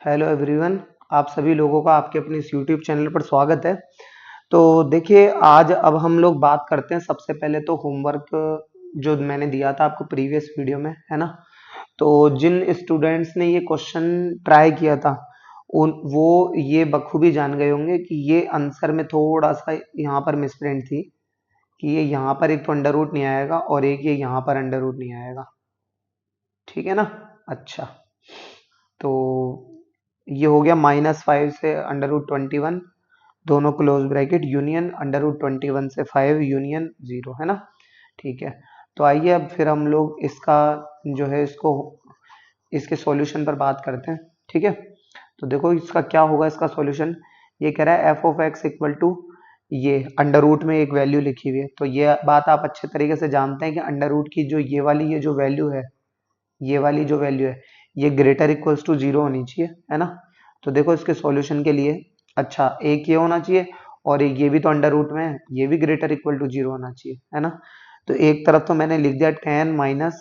Hello everyone. आप सभी लोगों का आपके अपने इस यूट्यूब चैनल पर स्वागत है। तो देखिए, आज अब हम लोग बात करते हैं। सबसे पहले तो होमवर्क जो मैंने दिया था आपको प्रीवियस वीडियो में, है ना। तो जिन स्टूडेंट्स ने ये क्वेश्चन ट्राई किया था उन वो ये बखूबी जान गए होंगे कि ये आंसर में थोड़ा सा यहाँ पर मिसप्रिंट थी कि ये यहाँ पर एक तो अंडर रूट नहीं आएगा और एक ये यहाँ पर अंडर रूट नहीं आएगा। ठीक है ना। अच्छा, तो ये हो गया -5 से √21, दोनों क्लोज ब्रैकेट यूनियन √21 से 5 यूनियन 0, है ना। ठीक है। तो आइए अब फिर हम लोग इसका जो है इसको इसके सॉल्यूशन पर बात करते हैं। ठीक है। तो देखो इसका क्या होगा, इसका सॉल्यूशन ये कह रहा है F of X equal to, ये अंडर रूट में एक वैल्यू लिखी हुई है। तो ये बात आप अच्छे तरीके से जानते हैं कि अंडर रूट की जो ये जो वैल्यू है, ये वाली जो वैल्यू है, ये ग्रेटर इक्वल्स टू 0 होनी चाहिए, है ना। तो देखो इसके सॉल्यूशन के लिए, अच्छा, एक ये होना चाहिए और एक ये भी तो अंडर रूट में है, ये भी ग्रेटर इक्वल टू 0 होना चाहिए, है ना। तो एक तरफ तो मैंने लिख दिया 10 minus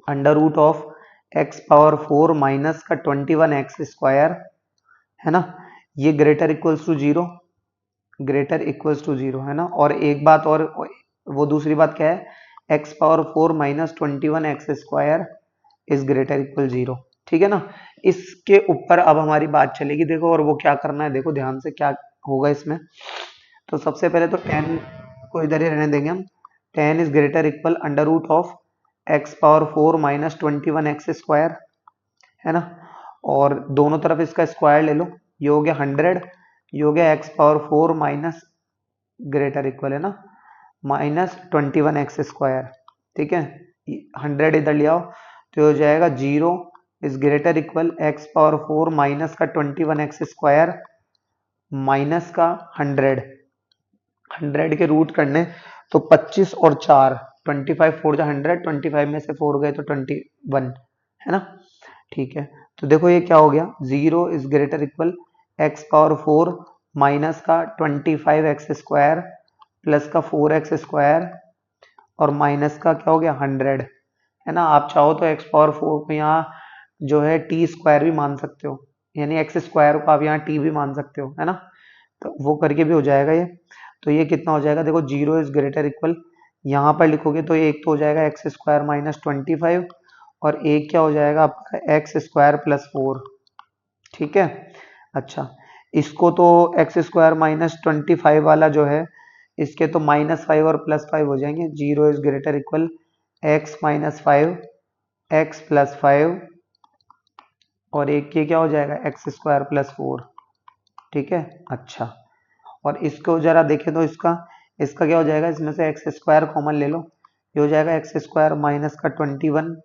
under root of X power 4 minus का 21x², है ना। ये greater equals to 0, greater equals to 0, है ना। और एक बात और, वो दूसरी बात क्या है, x power 4 minus 21x² is greater equal 0। ठीक है ना। इसके ऊपर अब हमारी बात चलेगी, देखो, और वो क्या करना है, देखो ध्यान से क्या होगा इसमें। तो सबसे पहले तो 10 को इधर ही रहने देंगे हम। 10 is greater equal under root of X power 4 minus 21x², है ना। और दोनों तरफ इसका स्क्वायर ले लो, ये हो गया 100, ये हो गया x power 4 minus greater equal, है ना, -21x²। ठीक है। 100 इधर ले आओ तो हो जाएगा 0 is greater equal x power 4 minus का 21x² माइनस का 100, 100 के रूट करने तो 25 और 4, 25 4 जा 100, 25 में से 4 गए तो 21, है ना। ठीक है। तो देखो ये क्या हो गया, 0 is greater equal x power 4 minus का 25x² प्लस का 4x² और माइनस का क्या हो गया 100, है ना। आप चाहो तो एक्स पावर 4 को यहाँ जो है t² भी मान सकते हो, यानी x² को आप यहाँ t भी मान सकते हो, है ना। तो वो करके भी हो जाएगा ये। तो ये कितना हो जाएगा, देखो 0 इज ग्रेटर इक्वल, यहाँ पर लिखोगे तो एक तो हो जाएगा x² माइनस 25 और एक क्या हो जाएगा आपका x² प्लस 4। ठीक है। अच्छा, इसको तो x² माइनस 25 वाला जो है, इसके तो -5 और +5 हो जाएंगे। 0 is greater equal x minus 5 x plus 5 और एक ये क्या हो जाएगा x² प्लस 4। ठीक है। अच्छा, और इसको जरा देखें तो इसका इसका क्या हो जाएगा, इसमें से x² कॉमन ले लो, ये हो जाएगा x² माइनस का 21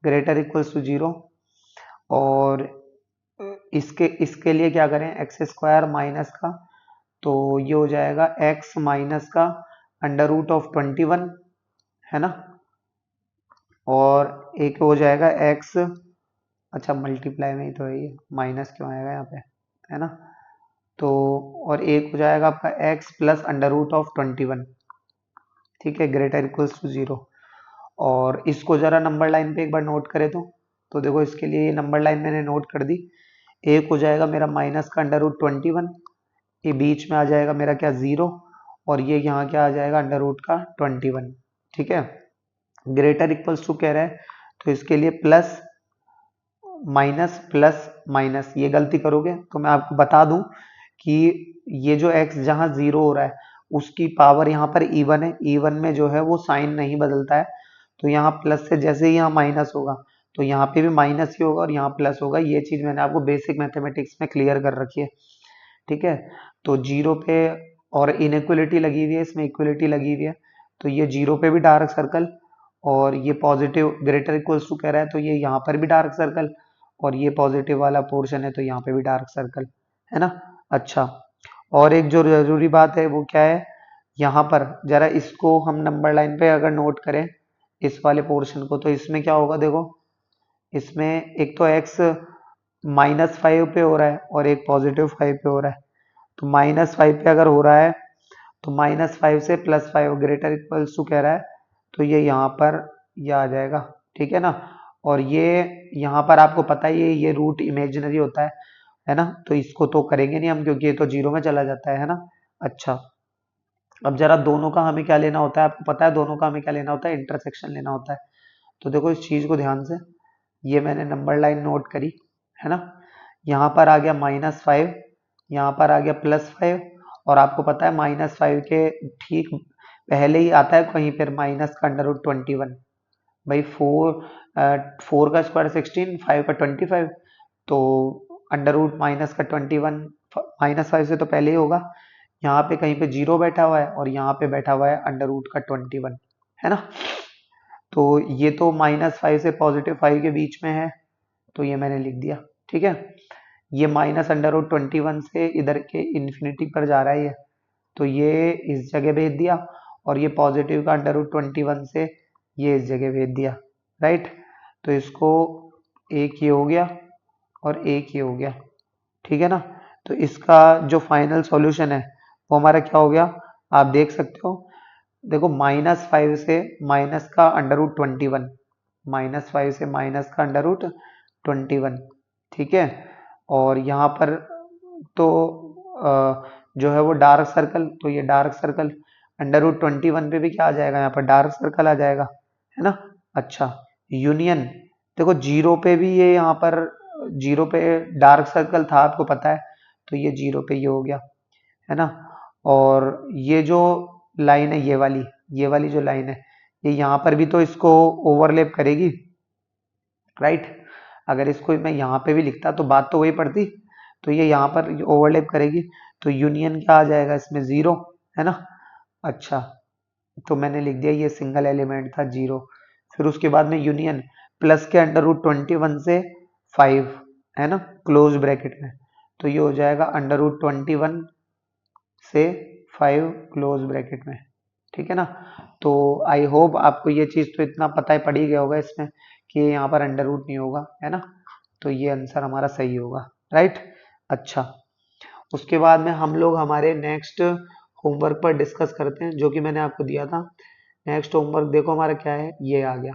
ग्रेटर इक्वल्स टू 0। और इसके इसके लिए क्या करें, x² माइनस का, तो ये हो जाएगा x माइनस का अंडर रूट ऑफ 21, है ना। और एक हो जाएगा x, अच्छा मल्टीप्लाई में ही तो है, ये माइनस क्यों आएगा यहाँ पे, है ना। तो और एक हो जाएगा आपका x plus under root of 21। ठीक है, ग्रेटर इक्वल्स टू 0। और इसको जरा नंबर लाइन पे एक बार नोट करें तो देखो इसके लिए ये नंबर लाइन मैंने नोट कर दी। एक हो जाएगा मेरा माइनस का अंडर रूट 21, ये बीच में आ जाएगा मेरा क्या 0, और ये यहाँ क्या आ जाएगा अंडर रूट का 21। ठीक है। ग्रेटर इक्वल्स टू कह रहा है तो इसके लिए प्लस माइनस प्लस माइनस, ये गलती करोगे तो मैं आपको बता दूं कि ये जो x जहां 0 हो रहा है उसकी पावर यहाँ पर इवन है, इवन में जो है वो साइन नहीं बदलता है। तो यहाँ प्लस से जैसे ही यहाँ माइनस होगा तो यहाँ पे भी माइनस ही होगा और यहाँ प्लस होगा। ये चीज मैंने आपको बेसिक मैथमेटिक्स में क्लियर कर रखी है। ठीक है। तो 0 पे और इनइक्वलिटी लगी हुई है, इसमें इक्वलिटी लगी हुई है, तो ये 0 पे भी डार्क सर्कल, और ये पॉजिटिव ग्रेटर इक्वल्स टू कह रहा है तो ये यहाँ पर भी डार्क सर्कल, और ये पॉजिटिव वाला पोर्शन है तो यहाँ पे भी डार्क सर्कल, है ना। अच्छा, और एक जो जरूरी बात है वो क्या है, यहाँ पर जरा इसको हम नंबर लाइन पे अगर नोट करें इस वाले पोर्शन को, तो इसमें क्या होगा, देखो इसमें एक तो x -5 पे हो रहा है और एक +5 पे हो रहा है। तो -5 पे अगर हो रहा है तो -5 से +5 ग्रेटर इक्वल्स टू कह रहा है, तो ये यहाँ पर ये आ जाएगा। ठीक है ना। और ये यहाँ पर आपको पता ही है ये रूट इमेजिनरी होता है ना, तो इसको तो करेंगे नहीं हम क्योंकि ये तो जीरो में चला जाता है ना। अच्छा, अब जरा दोनों का हमें क्या लेना होता है, आपको पता है दोनों का हमें क्या लेना होता है, इंटरसेक्शन लेना होता है। तो देखो इस चीज को ध्यान से, ये मैंने नंबर लाइन नोट करी है ना, यहाँ पर आ गया -5, यहाँ पर आ गया +5, और आपको पता है -5 के ठीक पहले ही आता है कहीं पर माइनस का √21। भाई 4 का स्क्वायर 16, 5 का 25, तो अंडर रूट माइनस का 21 -5 से तो पहले ही होगा। यहाँ पे कहीं पे जीरो बैठा हुआ है और यहाँ पे बैठा हुआ है अंडर रूट का 21, है ना। तो ये तो -5 से +5 के बीच में है, तो ये मैंने लिख दिया। ठीक है, ये माइनस अंडर रूट 21 से इधर के इन्फिनिटी पर जा रहा है ये, तो ये इस जगह भेज दिया, और ये पॉजिटिव का अंडर रूट 21 से ये इस जगह भेज दिया, राइट। तो इसको एक ये हो गया और एक ये हो गया, ठीक है ना। तो इसका जो फाइनल सॉल्यूशन है वो हमारा क्या हो गया, आप देख सकते हो। देखो -5 से माइनस का अंडर रूट 21, -5 से माइनस का अंडर रूट 21, ठीक है। और यहाँ पर तो जो है वो डार्क सर्कल, तो ये डार्क सर्कल अंडर रूट 21 पे भी क्या आ जाएगा, यहाँ पर डार्क सर्कल आ जाएगा, है ना। अच्छा, यूनियन, देखो जीरो पे भी ये यहाँ पर जीरो पे डार्क सर्कल था आपको पता है, तो ये जीरो पे ये हो गया, है ना। और ये जो लाइन है ये वाली जो लाइन है, ये यहाँ पर भी तो इसको ओवरलैप करेगी, राइट। अगर इसको मैं यहाँ पे भी लिखता तो बात तो वही पड़ती, तो ये यहाँ पर ओवरलैप करेगी, तो यूनियन क्या आ जाएगा इसमें, जीरो, है ना। अच्छा, तो मैंने लिख दिया ये सिंगल एलिमेंट था जीरो। फिर उसके बाद में यूनियन प्लस के अंडर रूट 21 से 5, है ना, क्लोज ब्रैकेट में, तो ये हो जाएगा अंडर रूट 21 से 5 क्लोज ब्रैकेट में, ठीक है ना। तो आई होप आपको ये चीज तो इतना पता ही पड़ ही गया होगा इसमें कि यहाँ पर अंडर रूट नहीं होगा, है ना। तो ये आंसर हमारा सही होगा, राइट। अच्छा, उसके बाद में हम लोग हमारे नेक्स्ट होमवर्क पर डिस्कस करते हैं जो कि मैंने आपको दिया था। नेक्स्ट होमवर्क देखो हमारा क्या है, ये आ गया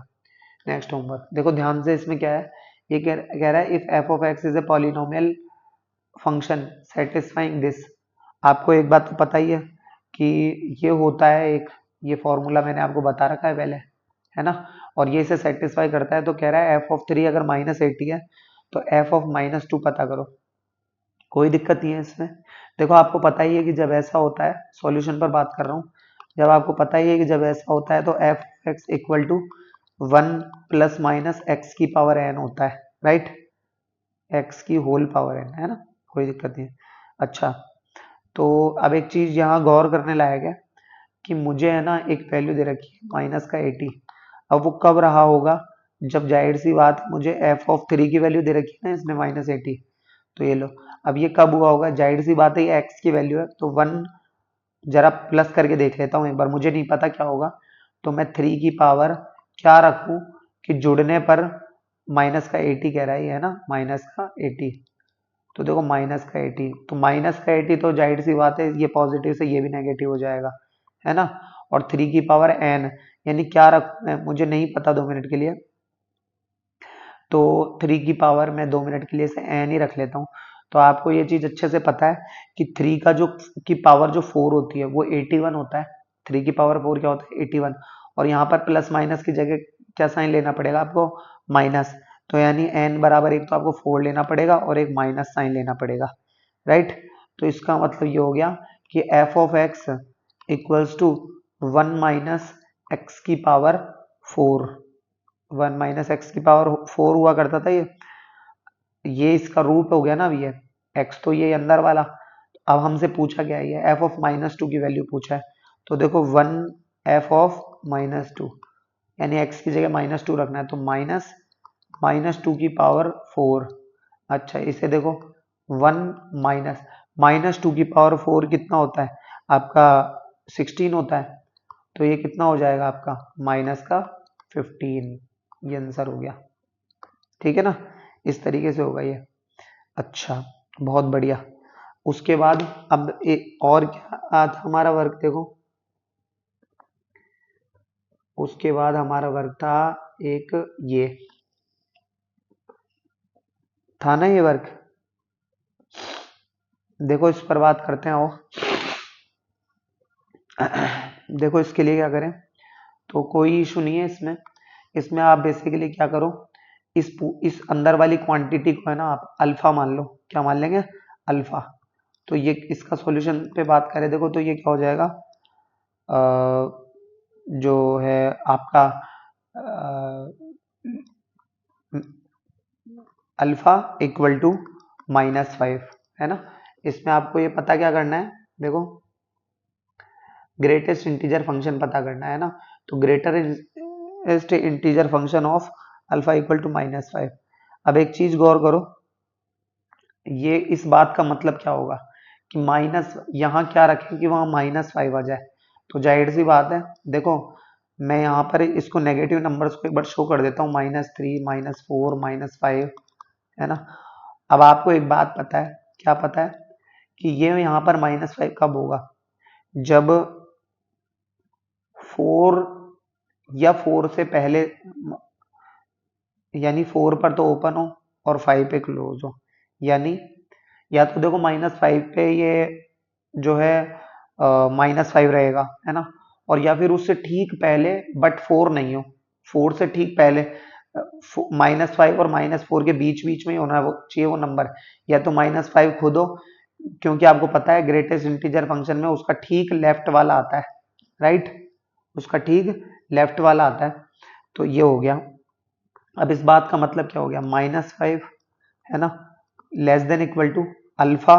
नेक्स्ट होमवर्क। देखो ध्यान से, इसमें क्या है, ये कह रहा है if F of x is a polynomial function satisfying this. आपको एक बात तो पता ही है कि ये होता है एक, ये फॉर्मूला मैंने आपको बता रखा है पहले, है ना। और ये इसे सेटिस्फाई करता है, तो कह रहा है f(3) अगर -80 है तो f(-2) पता करो। कोई दिक्कत नहीं है इसमें। देखो आपको पता ही है कि जब ऐसा होता है, सॉल्यूशन पर बात कर रहा हूँ, जब आपको पता ही है कि जब ऐसा होता है तो f(x) इक्वल टू 1 ± x की पावर n होता है, राइट। x की होल पावर n, है ना, कोई दिक्कत नहीं है। अच्छा, तो अब एक चीज यहाँ गौर करने लायक है कि मुझे है ना एक वैल्यू दे रखी है -80। अब वो कब रहा होगा, जब जाहिर सी बात मुझे f(3) की वैल्यू दे रखी है ना इसने -80, तो ये लो। अब ये कब हुआ होगा, जाहिर सी बात है ये x की वैल्यू है, तो 1 जरा प्लस करके देख लेता हूँ एक बार, मुझे नहीं पता क्या होगा। तो मैं 3 की पावर क्या रखूं कि जुड़ने पर -80 कह रहा है, है ना, -80। तो देखो -80, तो -80 तो जाहिर सी बात है ये पॉजिटिव से ये भी नेगेटिव हो जाएगा, है ना। और 3 की पावर n, यानी क्या रखूं मैं, मुझे नहीं पता 2 मिनट के लिए, तो 3 की पावर मैं 2 मिनट के लिए से n ही रख लेता हूँ। तो आपको ये चीज अच्छे से पता है कि 3 का जो की पावर जो 4 होती है वो 81 होता है। 3 की पावर 4 क्या होता है, 81। और यहाँ पर प्लस माइनस की जगह क्या साइन लेना पड़ेगा आपको, माइनस। तो यानी n बराबर एक तो आपको 4 लेना पड़ेगा और एक माइनस साइन लेना पड़ेगा, राइट। तो इसका मतलब ये हो गया कि f of x equals to 1 − x की पावर 4, 1 − x की पावर 4 हुआ करता था ये इसका रूट हो गया ना। अब ये x तो ये अंदर वाला, अब हमसे पूछा गया है ये f ऑफ -2 की वैल्यू पूछा है। तो देखो 1 f ऑफ -2, यानी x की जगह -2 रखना है, तो -2 की पावर 4। अच्छा, इसे देखो 1 -2 की पावर 4 कितना होता है आपका, 16 होता है। तो ये कितना हो जाएगा आपका, -15। ये आंसर हो गया, ठीक है ना, इस तरीके से होगा ये। अच्छा, बहुत बढ़िया। उसके बाद अब एक और क्या था हमारा वर्क, देखो उसके बाद हमारा वर्क था एक ये, था ना ये वर्क। देखो इस पर बात करते हैं। आओ देखो इसके लिए क्या करें, तो कोई इशू नहीं है इसमें। इसमें आप बेसिकली क्या करो, इस अंदर वाली क्वांटिटी को है ना आप अल्फा मान लो। क्या मान लेंगे? अल्फा। तो ये इसका सॉल्यूशन पे बात करें देखो, तो ये क्या हो जाएगा, जो है आपका अल्फा इक्वल टू -5, है ना। इसमें आपको ये पता क्या करना है, देखो ग्रेटेस्ट इंटीजर फंक्शन पता करना है ना। तो greatest integer function of alpha equal to -5। अब एक चीज गौर करो, ये इस बात का मतलब क्या होगा कि माइनस यहाँ क्या रखें कि वहां -5 आ जाए। तो जाहिर सी बात है, देखो मैं यहाँ पर इसको नेगेटिव नंबर्स को एक बार शो कर देता हूँ, -3 -4 -5, है ना। अब आपको एक बात पता है, क्या पता है कि ये यहाँ पर -5 कब होगा, जब 4 या 4 से पहले, यानी 4 पर तो ओपन हो और 5 पे क्लोज हो। यानी या तो देखो -5 पे ये जो है -5 रहेगा, है ना। और या फिर उससे ठीक पहले बट 4 नहीं हो, 4 से ठीक पहले, -5 और -4 के बीच बीच में ही होना वो चाहिए वो नंबर। या तो -5 खुद हो, क्योंकि आपको पता है ग्रेटेस्ट इंटीजर फंक्शन में उसका ठीक लेफ्ट वाला आता है, राइट, उसका ठीक लेफ्ट वाला आता है। तो ये हो गया। अब इस बात का मतलब क्या हो गया, -5 है ना, less than equal to alpha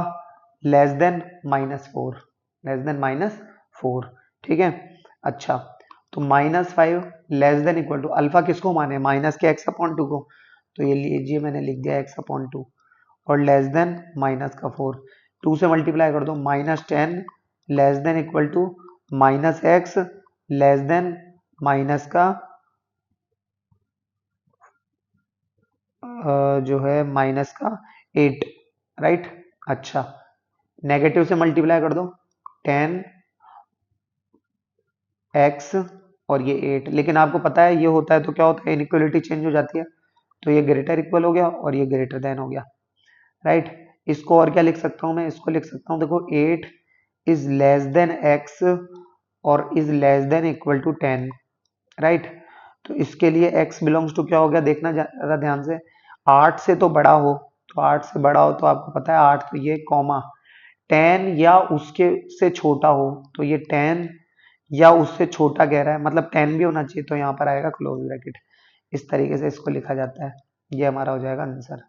less than -4, less than -4, ठीक है। अच्छा, तो -5 less than equal to alpha किसको माने, माइनस के x/2 को। तो ये लीजिए मैंने लिख दिया x/2, और लेस देन -4, 2 से मल्टीप्लाई कर दो, -10 less than equal to -x less than minus का जो है -8, राइट। अच्छा, नेगेटिव से मल्टीप्लाई कर दो, 10x और ये 8, लेकिन आपको पता है ये होता है तो क्या होता है, इनइक्वालिटी चेंज हो जाती है। तो ये ग्रेटर इक्वल हो गया और ये ग्रेटर देन हो गया, राइट। इसको और क्या लिख सकता हूँ मैं, इसको लिख सकता हूँ, देखो 8 इज लेस देन x और is less than equal to 10, right. तो इसके लिए x बिलोंग्स टू क्या हो गया, देखना जरा ध्यान से, 8 से तो बड़ा हो, तो 8 से बड़ा हो तो आपको पता है 8, तो ये कॉमा 10 या उसके से छोटा हो, तो ये 10 या उससे छोटा कह रहा है, मतलब 10 भी होना चाहिए, तो यहाँ पर आएगा क्लोज ब्रैकेट। इस तरीके से इसको लिखा जाता है, ये हमारा हो जाएगा आंसर,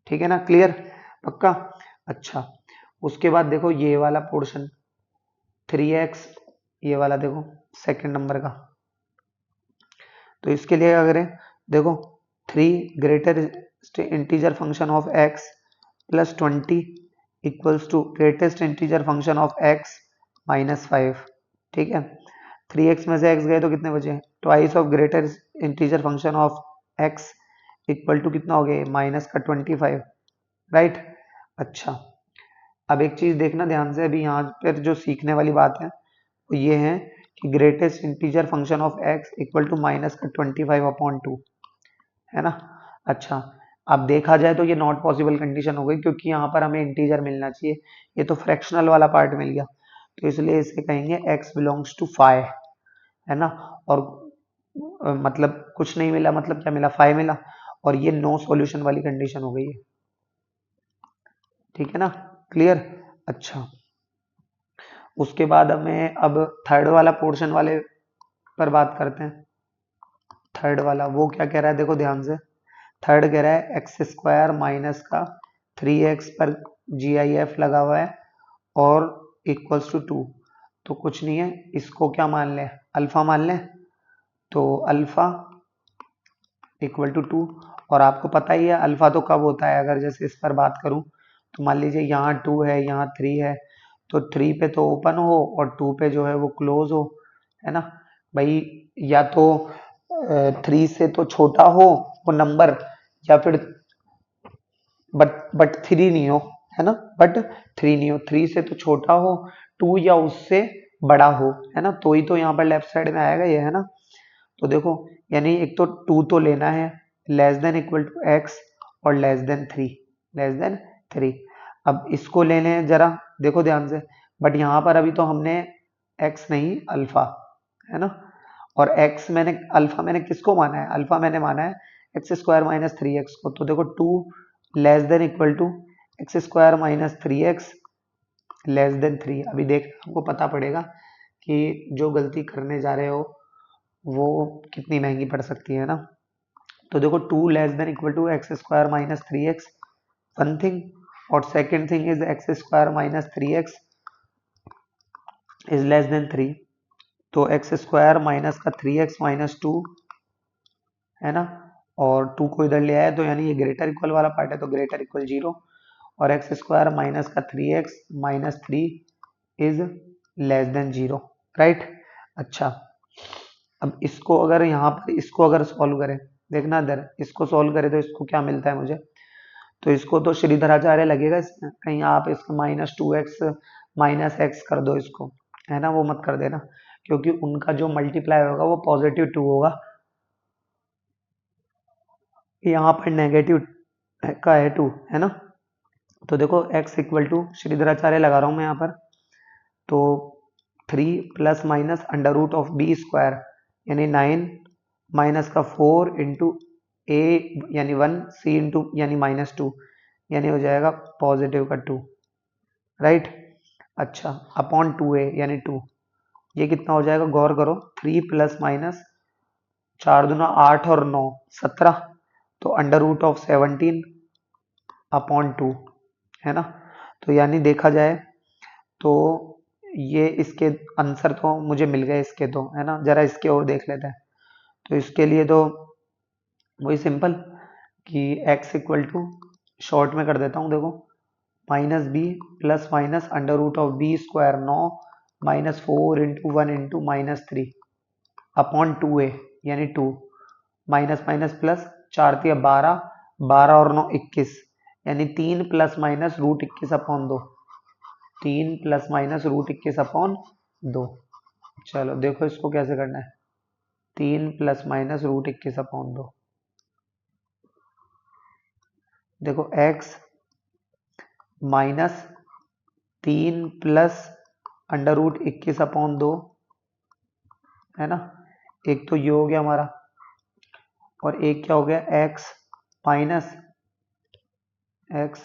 ठीक है ना, क्लियर, पक्का। अच्छा, उसके बाद देखो ये वाला पोर्शन 3x, ये वाला देखो सेकंड नंबर का। तो इसके लिए क्या करें, देखो 3 greater integer function of x plus 20 equals to greatest integer function of x -5, ठीक है। 3x में से x गए तो कितने बचे, twice of greater integer function of x equal to कितना हो गया, -25, राइट। अच्छा, अब एक चीज देखना ध्यान से, अभी यहाँ पर जो सीखने वाली बात है वो ये है कि greatest integer function of x equal to -25/2, है ना। अच्छा, अब देखा जाए तो ये नॉट पॉसिबल कंडीशन हो गई, क्योंकि यहाँ पर हमें इंटीजर मिलना चाहिए, ये तो फ्रैक्शनल वाला पार्ट मिल गया, तो इसलिए इसे कहेंगे x बिलोंग्स टू 5, है ना। और मतलब कुछ नहीं मिला, मतलब क्या मिला, 5 मिला, और ये नो सॉल्यूशन वाली कंडीशन हो गई है, ठीक है ना, क्लियर। अच्छा, उसके बाद हमें अब थर्ड वाला पोर्शन वाले पर बात करते हैं। थर्ड वाला वो क्या कह रहा है, देखो ध्यान से, थर्ड कह रहा है x² माइनस का 3x पर GIF लगा हुआ है और इक्वल्स टू 2। तो कुछ नहीं है, इसको क्या मान लें, अल्फा मान लें। तो अल्फा इक्वल टू 2, और आपको पता ही है अल्फा तो कब होता है, अगर जैसे इस पर बात करूं तो मान लीजिए यहाँ 2 है यहाँ 3 है, तो 3 पे तो ओपन हो और 2 पे जो है वो क्लोज हो, है ना भाई। या तो 3 से तो छोटा हो वो नंबर, या फिर बट 3 नहीं हो, है ना, बट 3 नहीं हो, 3 से तो छोटा हो, 2 या उससे बड़ा हो, है ना, तो ही तो यहाँ पर लेफ्ट साइड में आएगा ये, है ना। तो देखो, यानी एक तो 2 तो लेना है less than equal to x, और लेस देन 3। अब इसको ले लें जरा, देखो ध्यान से, बट यहाँ पर अभी तो हमने x नहीं अल्फा, है ना, और x मैंने अल्फा मैंने किसको माना है, अल्फा मैंने माना है X square minus three X को। तो देखो 2 less than equal to x square minus three X less than 3। अभी देख हमको पता पड़ेगा कि जो गलती करने जा रहे हो वो कितनी महंगी पड़ सकती है ना। तो देखो 2 less than equal to x square minus three x, one thing, और second thing is x square minus three x is less than 3। तो एक्स स्क्वायर माइनस का 3x माइनस 2, है ना, और 2 को इधर ले आए तो यानी ये ग्रेटर इक्वल वाला पार्ट है, तो ग्रेटर इक्वल 0, और एक्स स्क्वायर माइनस का 3x minus 3 is less then 0, right. अच्छा, अब इसको अगर यहाँ पर इसको अगर सॉल्व करें, देखना इधर इसको सॉल्व करें तो इसको क्या मिलता है मुझे, तो इसको तो श्रीधराचार्य लगेगा इसमें कहीं, आप इसको माइनस 2x माइनस एक्स कर दो इसको, है ना, वो मत कर देना, क्योंकि उनका जो मल्टीप्लाई होगा वो पॉजिटिव 2 होगा, यहाँ पर नेगेटिव का है 2, है ना। तो देखो x इक्वल टू श्रीधराचार्य लगा रहा हूँ मैं यहाँ पर, तो 3 plus minus under root of b square यानी 9 माइनस का 4 इंटू ए यानी 1 सी इंटू यानी माइनस 2 यानी हो जाएगा पॉजिटिव का 2, राइट। अच्छा, अपॉन 2a यानी 2, ये कितना हो जाएगा गौर करो, 3 प्लस माइनस 4 दूना 8 और 9 17, तो अंडर रूट ऑफ 17 अपॉन 2, है ना। तो यानी देखा जाए तो ये इसके आंसर तो मुझे मिल गए इसके तो, है ना। जरा इसके और देख लेते हैं, तो इसके लिए तो वही सिंपल कि x इक्वल टू शॉर्ट में कर देता हूँ, देखो minus b plus minus under root of b square 9 minus 4 into 1 into minus 3 upon 2a यानी 2 माइनस माइनस प्लस 4 तिया 12, 12 और 9 21 यानी 3 plus minus root 21 upon 2, 3 plus minus root 21 upon 2। चलो देखो इसको कैसे करना है, 3 प्लस माइनस रूट 21 अपॉन 2, देखो x minus 3 plus under root 21 upon 2, है ना, एक तो ये हो गया हमारा, और एक क्या हो गया x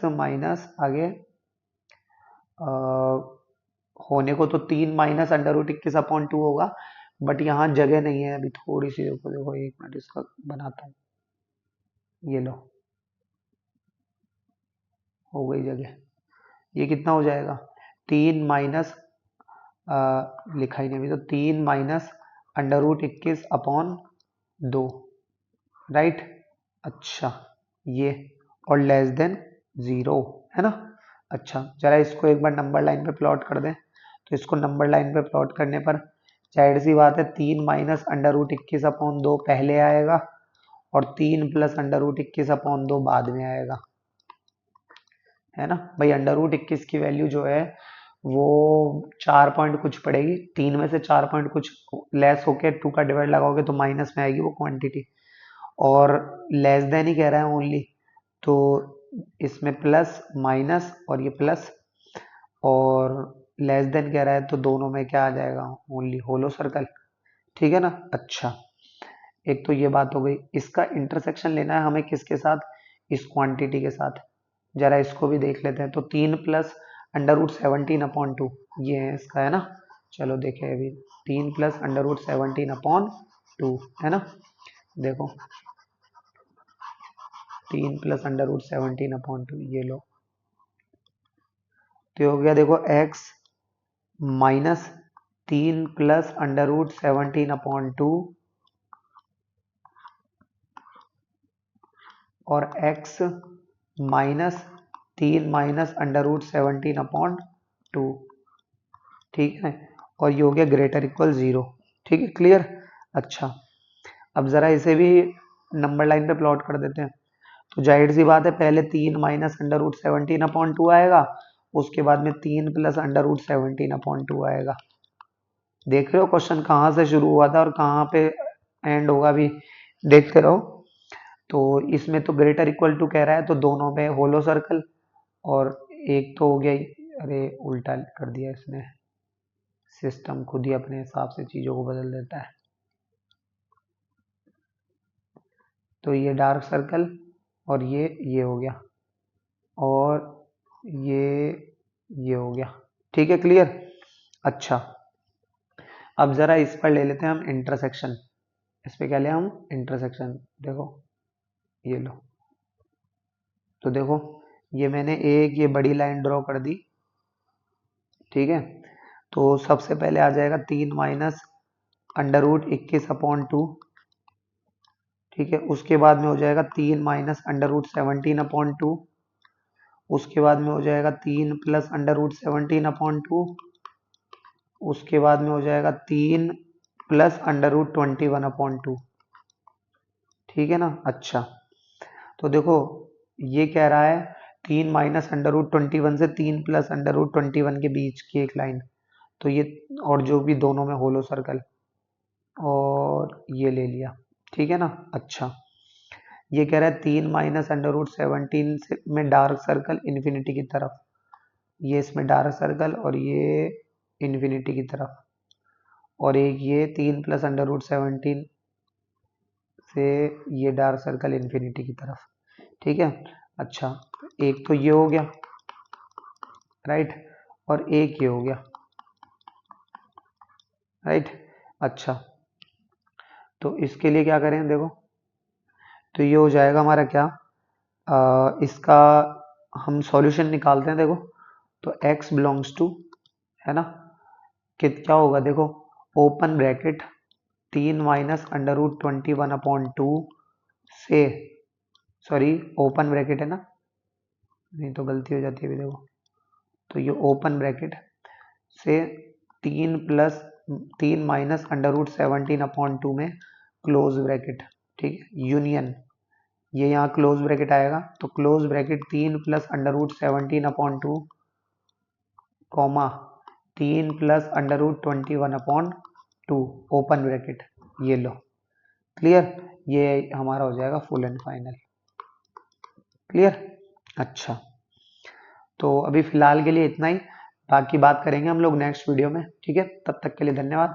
माइनस आगे होने को तो 3 माइनस अंडर रूट 21 अपॉन 2 होगा, बट यहाँ जगह नहीं है अभी, थोड़ी सी देखो, देखो एक मिनट इसका बनाता हूँ, ये लो हो गई जगह। ये कितना हो जाएगा, 3 माइनस लिखा ही नहीं अभी, तो 3 minus under root 21 upon 2, right. अच्छा, ये और लेस देन 0, है ना। अच्छा, जरा इसको एक बार नंबर लाइन पे प्लॉट कर दें, तो इसको नंबर लाइन पे प्लॉट करने पर जाहिर सी बात है 3 माइनस अंडर रूट 21 अपॉन 2 पहले आएगा और 3 प्लस अंडर रूट 21 अपॉन 2 बाद में आएगा, है ना भाई। अंडर रूट 21 की वैल्यू जो है वो 4 पॉइंट कुछ पड़ेगी, 3 में से 4 पॉइंट कुछ लेस होके 2 का डिवाइड लगाओगे तो माइनस में आएगी वो क्वांटिटी, और लेस देन ही कह रहा है ओनली, तो इसमें प्लस माइनस और ये प्लस, और लेस देन कह रहा है तो दोनों में क्या आ जाएगा, ओनली होलो सर्कल, ठीक है ना। अच्छा, एक तो ये बात हो गई, इसका इंटरसेक्शन लेना है हमें किसके साथ, इस क्वांटिटी के साथ, जरा इसको भी देख लेते हैं। तो 3 प्लस अंडर रूट 17 अपॉन 2 ये है इसका, है ना। चलो देखें अभी, 3 प्लस अंडर रूट 17 अपॉन 2, है ना, देखो 3 प्लस अंडर रूट 17 अपॉन 2, ये लो, तो हो गया देखो x minus 3 plus under root 17 upon 2 और x minus 3 minus under root 17 upon 2, ठीक है, और ये हो गया ग्रेटर इक्वल 0, ठीक है, क्लियर। अच्छा, अब जरा इसे भी नंबर लाइन पे प्लॉट कर देते हैं, तो जाहिर सी बात है पहले 3 माइनस अंडर रूट 17 अपॉन 2 आएगा, उसके बाद में 3 प्लस अंडर रूट 17 अपॉन 2 आएगा। देख रहे हो क्वेश्चन कहाँ से शुरू हुआ था और कहाँ पे एंड होगा, अभी देखते रहो। तो इसमें तो ग्रेटर इक्वल टू कह रहा है, तो दोनों में होलो सर्कल, और एक तो हो गया अरे उल्टा कर दिया इसने, सिस्टम खुद ही अपने हिसाब से चीजों को बदल देता है। तो ये डार्क सर्कल और ये हो गया, और ये हो गया। ठीक है, क्लियर। अच्छा, अब जरा इस पर ले लेते हैं हम इंटरसेक्शन। इस पे क्या लिया हम, इंटरसेक्शन। देखो ये लो, तो देखो ये मैंने एक ये बड़ी लाइन ड्रॉ कर दी। ठीक है, तो सबसे पहले आ जाएगा 3 माइनस अंडर रूट 21/2। ठीक है, उसके बाद में हो जाएगा 3 माइनस अंडर रूट 17/2। उसके बाद में हो जाएगा 3 प्लस अंडर रूट 17/2। उसके बाद में हो जाएगा 3 प्लस अंडर रूट 21/2। ठीक है ना। अच्छा, तो देखो ये कह रहा है 3 माइनस अंडर रूट 21 से 3 प्लस अंडर रूट 21 के बीच की एक लाइन, तो ये, और जो भी दोनों में होलो सर्कल, और ये ले लिया। ठीक है ना। अच्छा, ये कह रहा है 3 माइनस अंडर रूट 17 से में डार्क सर्कल इन्फिनिटी की तरफ, ये इसमें डार्क सर्कल और ये इन्फिनिटी की तरफ, और एक ये 3 प्लस अंडर रूट 17 से ये डार्क सर्कल इन्फिनिटी की तरफ। ठीक है। अच्छा, एक तो ये हो गया, राइट, और एक ये हो गया, राइट। अच्छा, तो इसके लिए क्या करें, देखो तो ये हो जाएगा हमारा क्या, इसका हम सॉल्यूशन निकालते हैं। देखो तो x बिलोंग्स टू, है ना, कि क्या होगा, देखो open bracket 3 minus under root 21/2 से, सॉरी ओपन ब्रैकेट है ना, नहीं तो गलती हो जाती है भी, देखो तो ये ओपन ब्रैकेट से 3 माइनस अंडर रूट 17/2 में क्लोज ब्रैकेट। ठीक है, यूनियन, ये यहाँ क्लोज ब्रैकेट आएगा, तो close bracket 3 plus under root 17/2 comma 3 plus under root 21/2 open bracket, ये लो, क्लियर। ये हमारा हो जाएगा फुल एंड फाइनल, क्लियर। अच्छा, तो अभी फिलहाल के लिए इतना ही, बाकी बात करेंगे हम लोग नेक्स्ट वीडियो में। ठीक है, तब तक के लिए धन्यवाद।